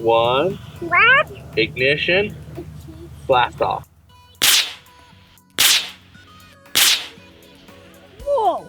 1, What? ignition, blast off. Whoa!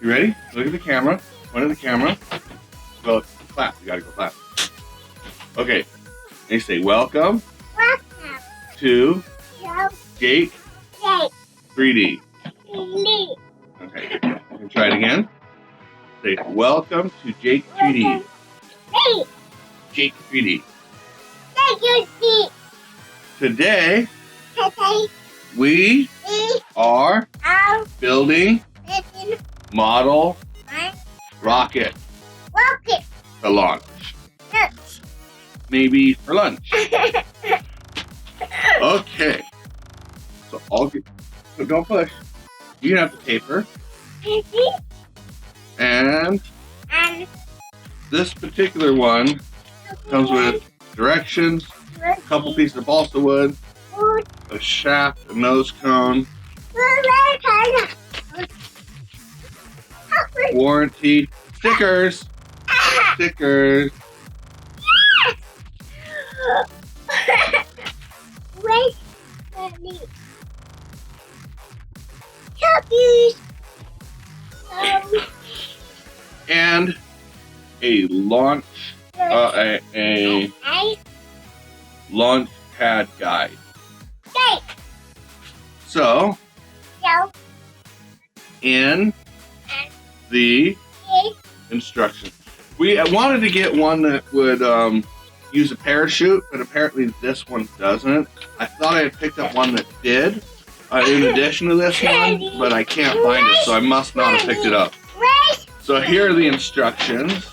You ready? Look at the camera. Point at the camera. Go clap. You gotta go clap. Okay. And you say, welcome Welcome to to Jake Jake 3D. Lee. Okay. You can try it again. Say, welcome to Jake 3D. Lee. Jake 3D. Thank you, Steve. Today, Today we we are are building making model my rocket rocket to launch. nuts. Maybe for lunch. Okay. So so don't push. You can have the paper. And this particular one comes with directions, a couple pieces of balsa wood, a shaft, a nose cone, warranty, stickers, stickers. Wait for me. Puppies. And a launch, a launch pad guide. So, in the instructions, we wanted to get one that would use a parachute, but apparently this one doesn't. I thought I had picked up one that did, in addition to this one, but I can't find it, so I must not have picked it up. So here are the instructions.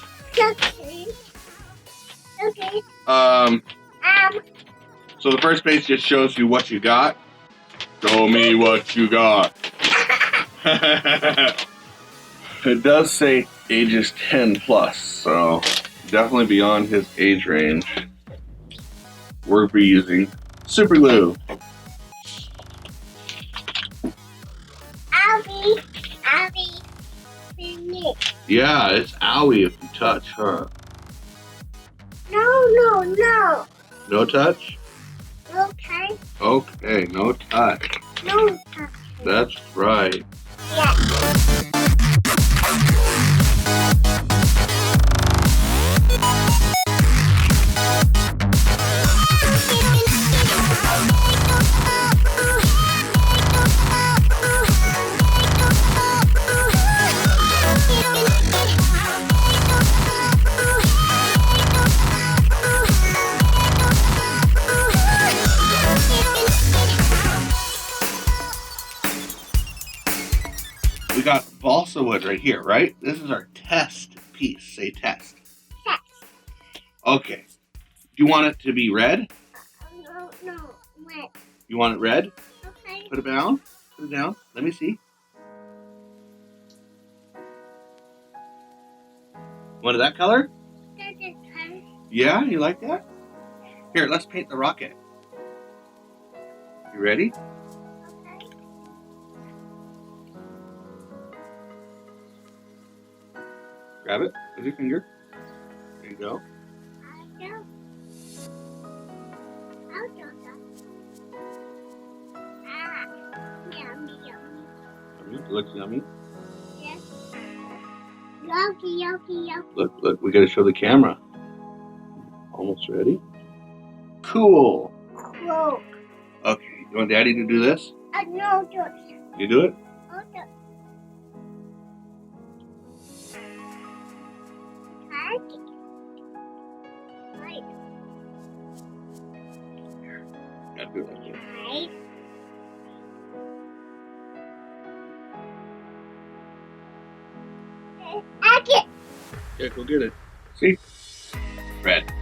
So the first page just shows you what you got. Show me what you got. It does say ages 10 plus, so definitely beyond his age range. We'll be using super glue. Yeah, it's owie if you touch, huh? No. No touch? Okay. Okay, no touch. No touch. That's right. Yeah. We got balsa wood right here, right? This is our test piece. Say test. Test. Okay. Do you want it to be red? No. Wait. You want it red? Okay. Put it down. Put it down. Let me see. Want it that color? Yeah, you like that? Here, let's paint the rocket. You ready? Okay. Grab it with your finger. There you go. Yummy. It looks yummy. Yes. Yucky. Look, we gotta show the camera. Almost ready? Cool. Whoa. Okay, you want Daddy to do this? No, You do it? Okay. Right. Gotta do it like that. Right. Okay. Yeah, go get it. See? Red.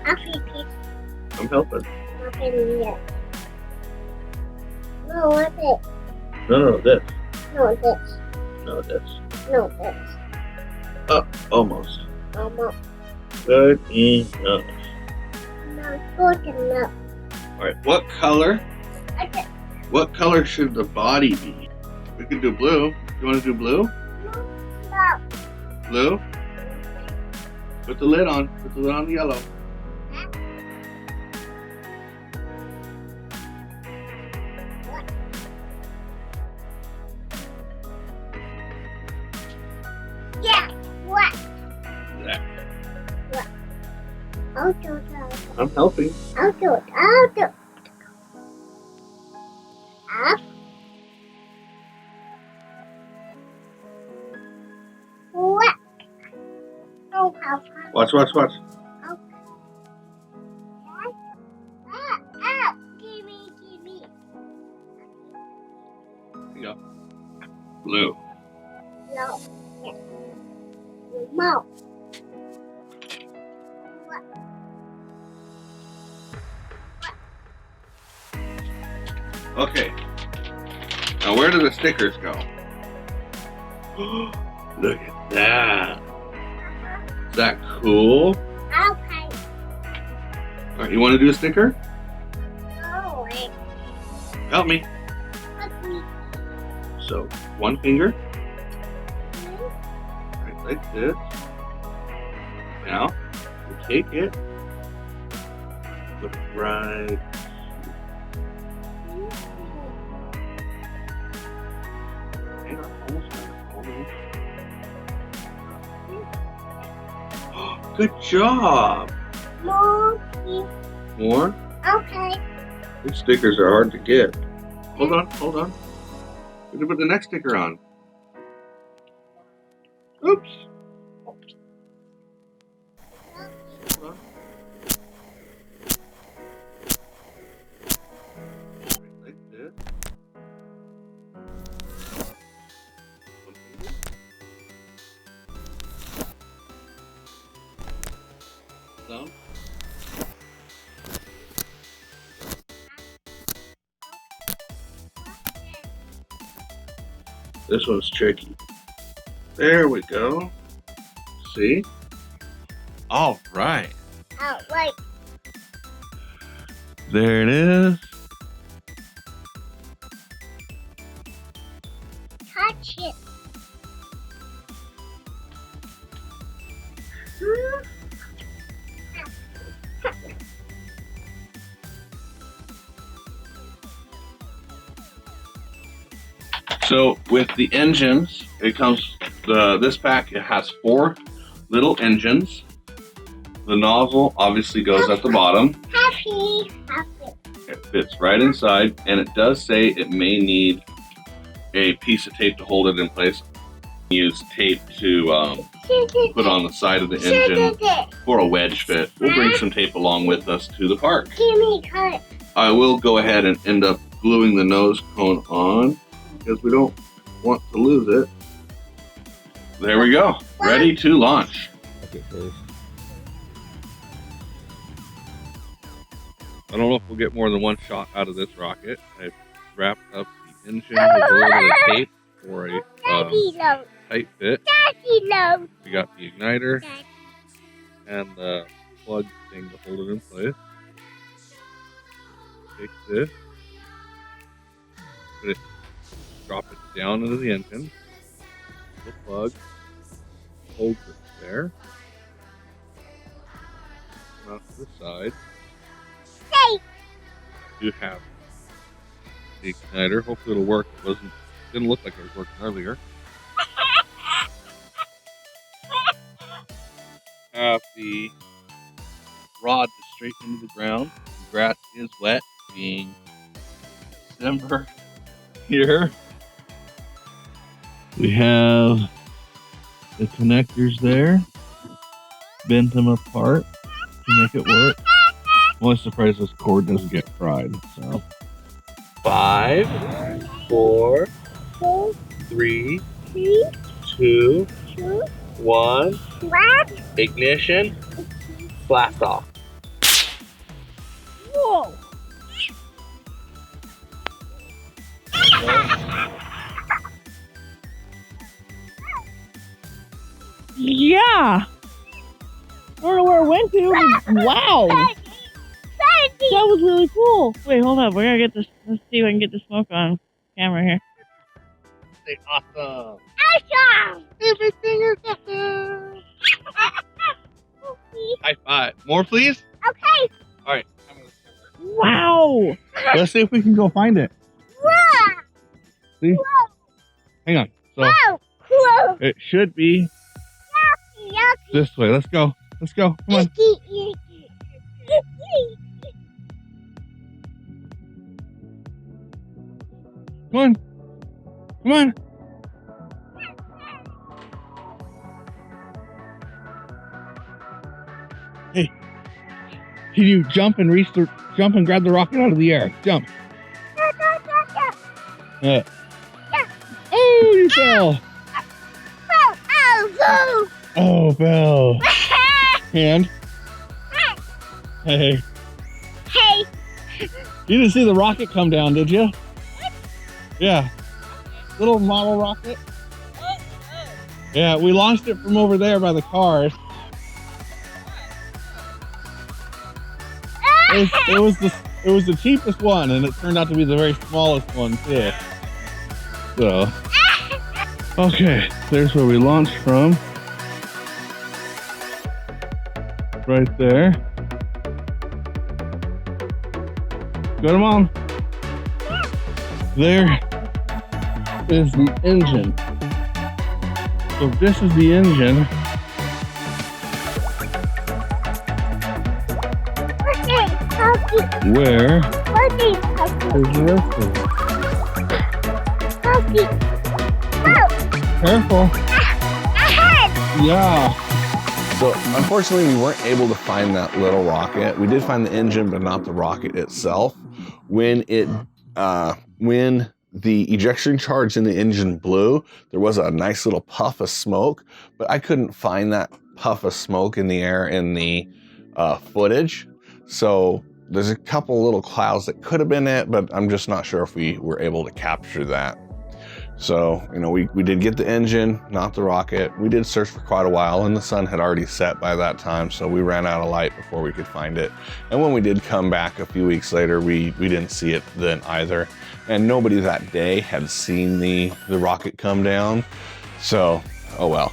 Okay. I'm helping. Nothing here. No, what's it? No, this. No, this. No, this. No, this. Almost. Almost. Good enough. No, good enough. All right. What color? Okay. What color should the body be? We can do blue. You want to do blue? No. Blue? Put the lid on. Put the lid on the yellow. Yeah. What? There. I'll do it. I'm helping. I'll do it. I'll do it. Up. What? Oh, how far? Watch. Ow, gimme. Here you go. Blue. No. Yeah. Mouth. Okay. Now where do the stickers go? Look at that. Is that cool? Okay. All right, you want to do a sticker? Oh, wait. Help me. Let me. So, one finger, right like this. Now, you take it, put it right. Hang on, almost. Good job. More. More? Okay. These stickers are hard to get. Hold on. We can put the next sticker on. Oops. Hold on. Like this. One finger. Thumb. This one's tricky. There we go. See? All right. Oh, wait. There it is. Touch it. So with the engines, it comes this pack. It has 4 little engines. The nozzle obviously goes at the bottom. Happy. It fits right inside, and it does say it may need a piece of tape to hold it in place. Use tape to put on the side of the engine for a wedge fit. We'll bring some tape along with us to the park. Gimme cut. I will go ahead and end up gluing the nose cone on because we don't want to lose it. There we go. Ready to launch. I don't know if we'll get more than one shot out of this rocket. I've wrapped up the engine with a little bit of tape for a tight fit. We got the igniter and the plug thing to hold it in place. Take this, drop it down into the engine. The plug holds it there. Come out to the side. You have the igniter. Hopefully it'll work. Didn't look like it was working earlier. Have the rod to straighten into the ground. The grass is wet, being December here. We have the connectors there. Bent them apart to make it work. I'm only surprised this cord doesn't get fried. So 5, 4, 3, 2, 1. Ignition. Blast off. Yeah. I don't know where it went to, but wow. That was really cool. Wait, hold up. We're gonna get this. Let's see if I can get the smoke on camera here. Say awesome. Awesome. Everything is awesome. High five. More, please? Okay. All right. Wow. Let's see if we can go find it. Whoa. See? Whoa. Hang on. So Whoa. Whoa. it should be Yucky. this way. Let's go. Let's go. Come on. Icky, icky. Icky. Come on. Come on. Hey. Can you jump and jump and grab the rocket out of the air? Jump. Oh, you fell. Oh, fell. And hey. Hey. You didn't see the rocket come down, did you? Yeah. Little model rocket. Yeah, we launched it from over there by the cars. It was the cheapest one, and it turned out to be the very smallest one too. So, okay, there's where we launched from. Right there. Got them on. There is the engine. So this is the engine. Where is the rest of it? Careful. Yeah. So unfortunately, we weren't able to find that little rocket. We did find the engine, but not the rocket itself. When the ejection charge in the engine blew, there was a nice little puff of smoke, but I couldn't find that puff of smoke in the air in the footage. So there's a couple little clouds that could have been it, but I'm just not sure if we were able to capture that. So, you know, we did get the engine, not the rocket. We did search for quite a while, and the sun had already set by that time, so we ran out of light before we could find it. And when we did come back a few weeks later, we didn't see it then either. And nobody that day had seen the rocket come down. So, oh well.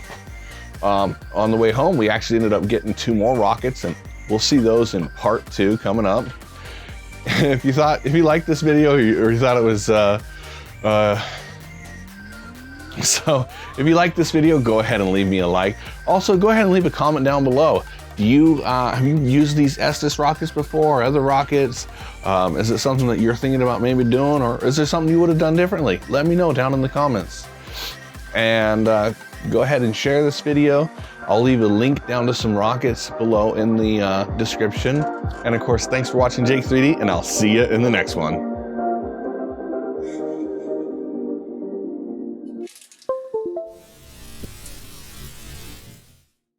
On the way home, we actually ended up getting 2 more rockets, and we'll see those in part 2 coming up. If you liked this video, or you thought it was, so if you like this video, go ahead and leave me a like. Also, go ahead and leave a comment down below. Have you used these Estes rockets before, or other rockets? Is it something that you're thinking about maybe doing, or is there something you would have done differently? Let me know down in the comments. And go ahead and share this video. I'll leave a link down to some rockets below in the description. And of course, thanks for watching Jake 3D, and I'll see you in the next one.